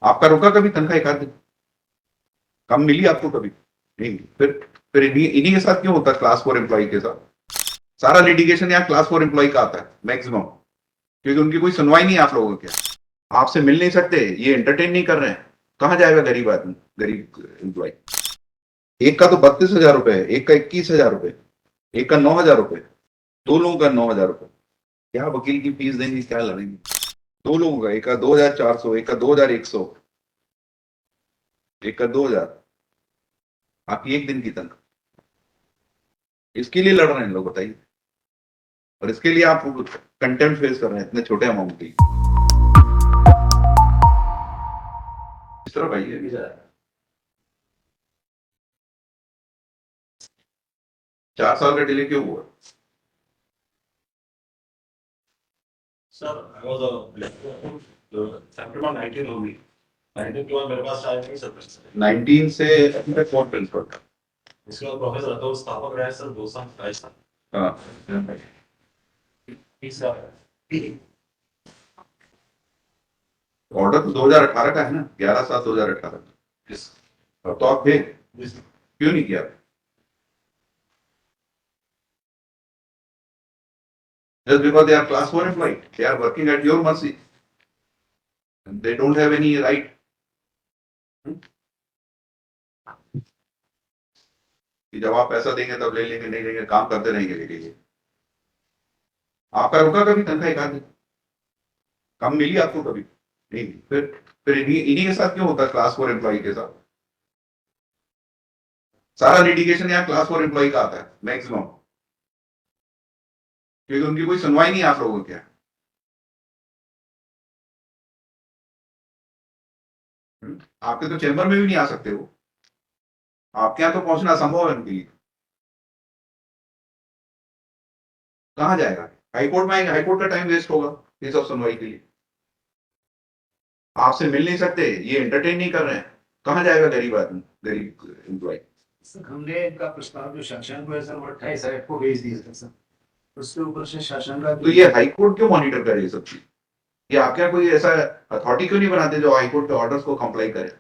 आपका रुका कभी तनख्वाह एक आध दिन? कम मिली आपको कभी? नहीं। फिर इन्हीं के साथ क्यों होता है, क्लास फोर एम्प्लॉय के साथ? सारा लिटिगेशन यहाँ क्लास फोर एम्प्लॉय का आता है मैक्सिमम, क्योंकि उनकी कोई सुनवाई नहीं है आप लोगों के। आपसे मिल नहीं सकते, ये एंटरटेन नहीं कर रहे हैं, कहां जाएगा गरीब आदमी, गरीब एम्प्लॉय? एक का तो 32,000 रुपए है, एक का 21,000 रुपए, एक का 9,000 रुपए, दो लोगों का 9,000 रुपए। क्या वकील की फीस देंगे, क्या लड़ेंगे? दो लोगों का, एक का 2,400, एक का 2,100, एक का 2,000। आपकी एक दिन की तनख्वाह, इसके लिए लड़ रहे हैं लोग, बताइए। और इसके लिए आप कंटेम्प्ट फेस कर रहे हैं इतने छोटे अमाउंट की। इस तरह भाई है 4 साल का डिले क्यों हुआ? सर आई वाज सेप्टेम्बर 19 होगी, 19 के बाद मेरे पास शायद नहीं सर। 19 से कौन प्रिंसिपल था? इसके बाद प्रोफेसर तो स्थापक रहे सर 2 साल 22 साल। हाँ, 30 साल। ऑर्डर तो 2018 का है ना, 11/7/2018। Yes. अब तो आप थे, Yes. क्यों नहीं किया? Just because they are class 1 employee, they are working at your mercy. And they don't have any right. कि जब आप पैसा देंगे तब ले लेंगे, नहीं लेंगे, काम करते रहेंगे ले लीजिए। आपका रुका कभी तनख्वाह एक आध दिन? कम मिली आपको कभी? नहीं। फिर इन्हीं के साथ क्यों होता है, क्लास 4 एम्प्लॉय के साथ? सारा लिटिगेशन यहाँ क्लास 4 एम्प्लॉय का आता है मैक्सिमम, क्योंकि उनकी कोई सुनवाई नहीं है आप लोगों के। आपके तो चैम्बर में भी नहीं आ सकते वो, आपके यहाँ तो पहुंचना असंभव है उनके लिए। कहाँ जाएगा? हाईकोर्ट में आएंगे, हाईकोर्ट का टाइम वेस्ट होगा ये सब सुनवाई के लिए। आपसे मिल नहीं सकते, ये एंटरटेन नहीं कर रहे हैं, कहाँ जाएगा गरीब आदमी, गरीब एम्प्लॉय? सर हमने इनका प्रस्ताव जो शासन को है सर वो 28 तारीख को भेज दिया था सर, उसके ऊपर से शासन का तो ये हाईकोर्ट क्यों मॉनिटर करे ये सब चीज? ये आपके यहाँ कोई ऐसा अथॉरिटी क्यों नहीं बनाते जो हाईकोर्ट के ऑर्डर्स को कंप्लाई करे?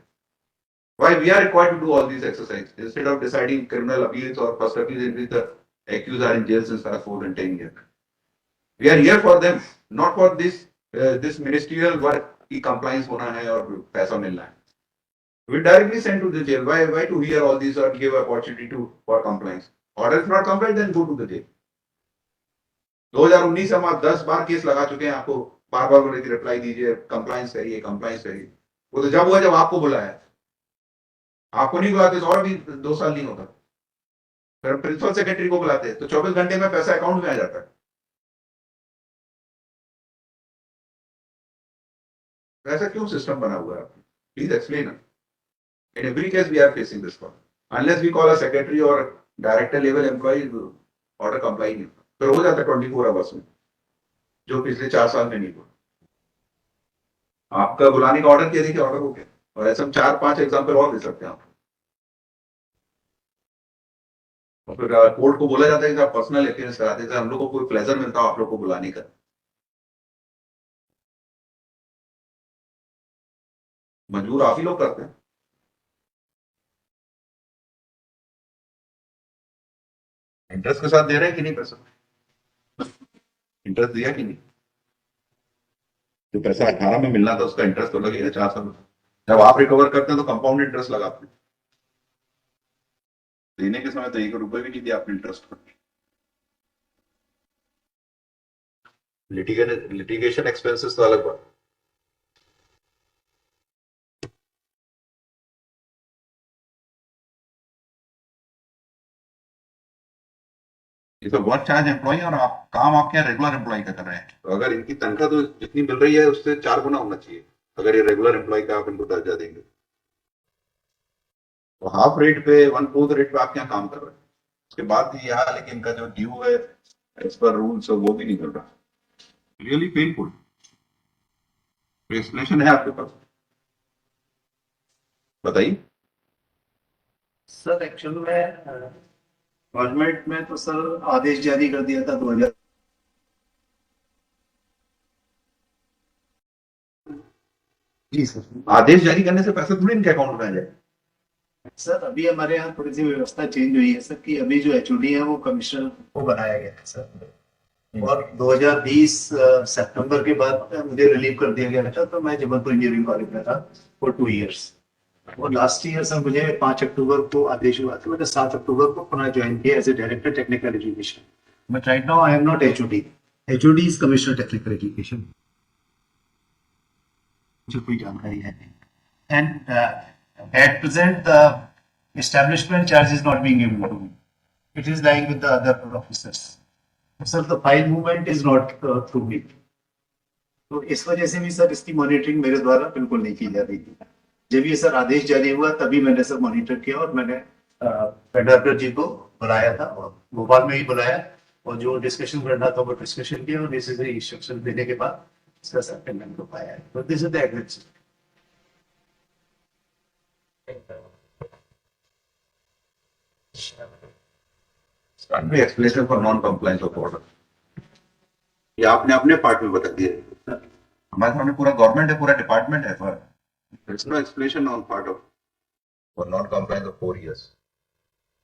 Why we are required to do all these exercises instead of deciding criminal appeals or first appeals in which the accused are in jail since past 4 and 10 years? We are here for them, not for this ministerial work की compliance होना है और पैसा मिलना है. We directly send to the jail. Why to hear all these or give opportunity to for compliance? Order is not compliant, then go to the jail. 2019 से हम आप 10 बार केस लगा चुके हैं, आपको बार बार बोले कि रिप्लाई दीजिए, कंप्लाइंस करिए, कंप्लाइंस करिए। वो तो जब हुआ जब आपको बुलाया, आपको नहीं बुलाते तो और भी 2 साल नहीं होता। फिर प्रिंसिपल सेक्रेटरी को बुलाते तो 24 घंटे में पैसा अकाउंट में आ जाता है। ऐसा क्यों सिस्टम बना हुआ है? Please explain. In every case we are facing this problem, unless we call a secretary और director level employ, order comply नहीं होता, फिर हो जाता 24 आवर्स में, जो पिछले 4 साल में नहीं हुआ। आपका बुलाने का ऑर्डर किया, देखिए ऑर्डर हो गया। और ऐसे हम 4-5 एग्जाम्पल और दे सकते हैं आप। और फिर कोर्ट को बोला जाता है कि आप पर्सनल अपियरेंस कराते थे, हम लोग को कोई प्लेजर मिलता है आप लोग को बुलाने का? मजबूर आप ही लोग करते हैं। इंटरेस्ट के साथ दे रहे हैं कि नहीं पैसा? इंटरेस्ट दिया कि नहीं? जो पैसा 18 में मिलना था उसका इंटरेस्ट तो लगेगा 4 साल में। जब आप रिकवर करते हैं तो कंपाउंड इंटरेस्ट लगाते हैं। देने के समय तो 1 रुपए भी नहीं दिया आपने इंटरेस्ट पर। लिटिगेशन एक्सपेंसेस तो अलग बात। ये तो वर्क चार्ज एम्प्लॉय और आप काम आपके यहाँ रेगुलर एम्प्लॉय का कर रहे हैं, तो अगर इनकी तनख्वाह तो जितनी मिल रही है उससे 4 गुना होना चाहिए, अगर ये रेगुलर एम्प्लॉय का आप इनको दर्जा देंगे। तो हाफ रेट पे, 1/4 रेट पे आप यहाँ काम कर रहे हैं, उसके बाद भी यहाँ लेकिन इनका जो ड्यू है एज पर रूल्स वो भी नहीं मिल रहा। Really painful. एक्सप्लेनेशन है आपके पास? बताइए। सर एक्चुअल में गवर्नमेंट में तो सर आदेश जारी कर दिया था 2000 जी सर। आदेश जारी करने से पैसा थोड़ी इनके अकाउंट में आ जाए। सर अभी हमारे यहाँ थोड़ी सी व्यवस्था चेंज हुई है सर कि अभी जो एचओडी है वो कमिश्नर को बनाया गया है सर। और 2020 सितंबर के बाद मुझे रिलीव कर दिया गया था, तो मैं जबलपुर इंजीनियरिंग कॉलेज में था फॉर 2 इयर्स। और लास्ट ईयर सर मुझे 5 अक्टूबर को आदेश हुआ था, मैंने 7 अक्टूबर को पुनः ज्वाइन किया as a director technical education. But right now I am not HOD. HOD is commissioner technical education. मुझे कोई जानकारी है नहीं। And at present, the establishment charge is not being given to me. It is lying with the other officers. Sir, the file movement is not through me. तो इस वजह से भी सर इसकी मॉनिटरिंग मेरे द्वारा बिल्कुल नहीं की जा रही थी। जब ये सर आदेश जारी हुआ तभी मैंने सर मॉनिटर किया और मैंने फेडरकर जी को बुलाया था और भोपाल में ही बुलाया और जो डिस्कशन करना था वो डिस्कशन किया और नेसेसरी इंस्ट्रक्शन देने के बाद इसका सर पेमेंट हो पाया है। तो this is the agreement. Explanation for non compliance of order, ये आपने अपने पार्ट में बता दिया। हमारे सामने पूरा गवर्नमेंट है, पूरा डिपार्टमेंट है sir. There's no explanation on part of for non-compliance of 4 years.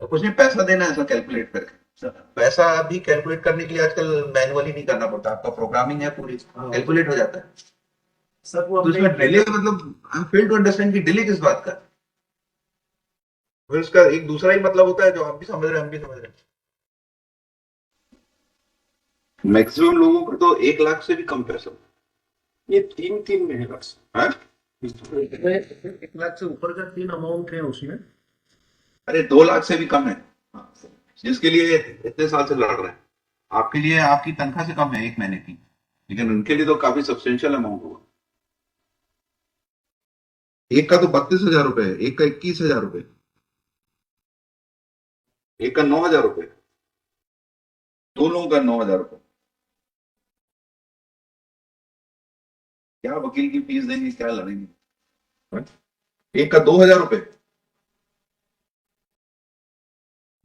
तो कुछ नहीं, पैसा देना है सर कैलकुलेट करके। पैसा भी कैलकुलेट करने के लिए आजकल मैनुअली नहीं करना पड़ता, आपका प्रोग्रामिंग है पूरी, कैलकुलेट हो जाता है सर। वो तो इसमें डिले मतलब आई फेल टू अंडरस्टैंड कि डिले किस बात का। फिर उसका एक दूसरा ही मतलब होता है जो आप भी समझ रहे हैं हम भी समझ रहे हैं। मैक्सिमम लोगों को तो 1 लाख से भी कम पैसा, ये 3 महीने है 1 लाख से ऊपर का 3 अमाउंट है उसमें। अरे 2 लाख से भी कम है, जिसके लिए इतने साल से लड़ रहे हैं। आपके लिए आपकी तनख्वाह से कम है 1 महीने की, लेकिन उनके लिए तो काफी सब्सटेंशियल अमाउंट होगा। एक का तो 32,000 रुपए है, एक का 21,000 रुपए, एक का 9,000 रुपए, 2 लोगों का 9,000 रुपए। क्या वकील की फीस देंगे, क्या लड़ेंगे। एक का 2,000 रुपए,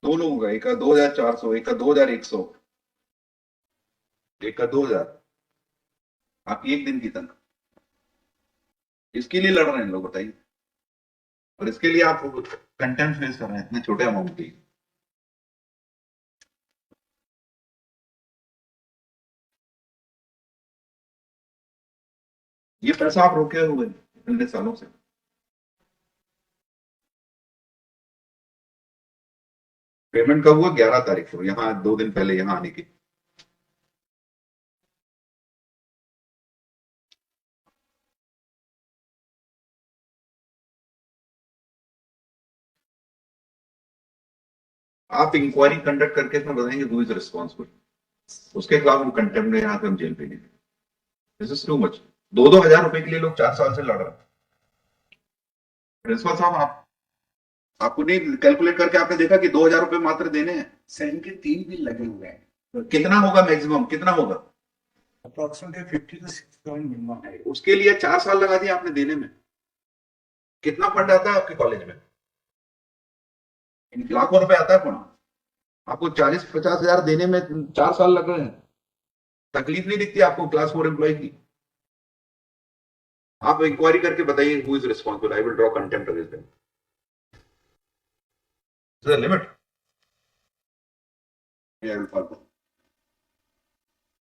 2 लोगों का, एक का 2,400, एक का 2,100, एक का 2,000, आपकी 1 दिन की तनख्वाह। इसके लिए लड़ रहे हैं लोग, बताइए। और इसके लिए आप कंटेम्प्ट फेस कर रहे हैं इतने छोटे अमाउंट की। ये पैसा आप रोके हुए इतने सालों से। पेमेंट कब हुआ? 11 तारीख को, यहाँ 2 दिन पहले यहाँ आने की। आप इंक्वायरी कंडक्ट करके इसमें बताएंगे हु इज रिस्पॉन्सिबल, उसके खिलाफ हम कंटेम्प्ट में यहाँ पे हम जेल भेजेंगे। This is too much. 2-2 हजार रुपए के लिए लोग 4 साल से लड़ रहे हैं। प्रिंसिपल साहब, आपको नहीं कैलकुलेट करके आपने देखा कि 2,000 रुपए मात्र देने हैं? सैन के 3 बिल लगे हुए हैं, तो कितना होगा मैक्सिमम, कितना होगा? अप्रोक्सीमेटली 50 to 60 मिनिमम है। उसके लिए 4 साल लगा दिया आपने देने में। कितना फंड आता है आपके कॉलेज में? लाखों रुपए आता है फंड, आपको 40-50 हजार देने में 4 साल लग रहे हैं। तकलीफ नहीं दिखती आपको क्लास 4 एम्प्लॉय की? आप इंक्वायरी करके बताइए who is responsible. I will draw contempt against them. Is there a limit? Yeah, I will follow.